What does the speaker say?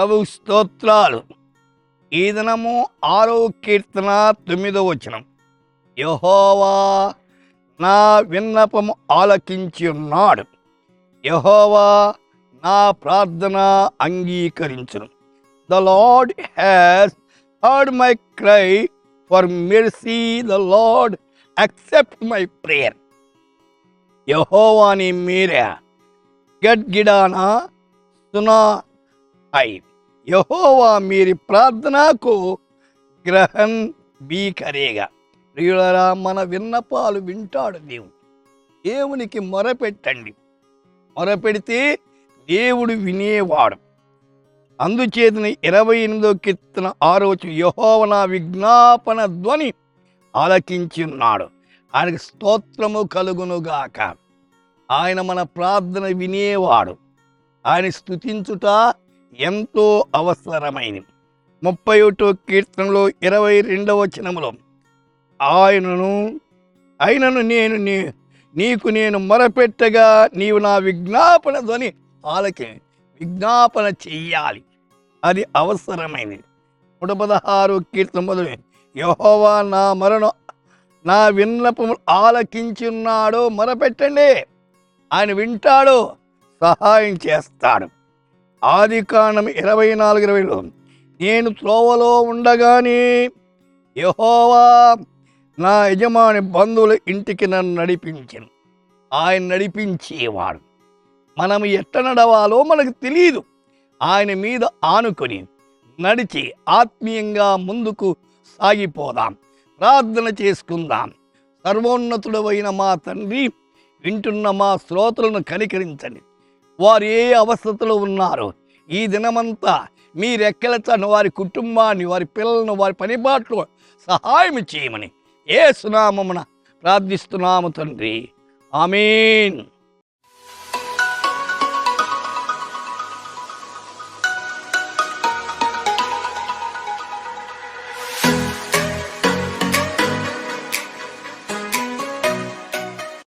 ప్రభు స్తోత్రాలు. ఈ దినము 6వ కీర్తన 9వ వచనం. యెహోవా నా విన్నపము ఆలకించి ఉన్నాడు. యెహోవా నా ప్రార్థన అంగీకరించును. The Lord has heard my cry for mercy. The Lord accept my prayer. యెహోవాని మీరే గడ్గిడానా సునా आई। यहोवा मेरी प्रार्थना को ग्रहण भी करेगा। ప్రియులారా, మన విన్నపాలు వింటాడు దేవుడు. దేవునికి మొరపెట్టండి. మొరపెడితే దేవుడు వినేవాడు. అందుచేతన 28వ కీర్తన 6వ వచనం, యెహోవా నా విజ్ఞాపన ధ్వని ఆలకించున్నాడు. ఆయనకు స్తోత్రము కలుగునుగాక. ఆయన మన ప్రార్థన వినేవాడు. ఆయన స్తుతించుట ఎంతో అవసరమైనది. 31వ కీర్తనలో 22వ వచనములో, ఆయనను నీకు నేను మొరపెట్టగా నీవు నా విజ్ఞాపన ధ్వని విజ్ఞాపన చెయ్యాలి. అది అవసరమైనది. 116వ కీర్తన మొదలు, యెహోవా నా విన్నపము ఆలకించున్నాడు. మొరపెట్టండి, ఆయన వింటాడు, సహాయం చేస్తాడు. ఆదికాండం 24:20లో, నేను త్రోవలో ఉండగానే యెహోవా నా యజమాని బంధువుల ఇంటికి నన్ను నడిపించెను. ఆయన నడిపించేవాడు. మనం ఎట్ట నడవాలో మనకు తెలియదు. ఆయన మీద ఆనుకొని నడిచి ఆత్మీయంగా ముందుకు సాగిపోదాం. ప్రార్థన చేసుకుందాం. సర్వోన్నతుడైన మా తండ్రి, వింటున్న మా శ్రోతలను కనికరించండి. వారు ఏ అవస్థలో ఉన్నారో ఈ దినమంతా మీ రెక్కల చాటున వారి కుటుంబాన్ని, వారి పిల్లలను, వారి పనిబాట్లు సహాయం చేయమని యేసు నామమున ప్రార్థిస్తున్నాము తండ్రి. ఆమేన్.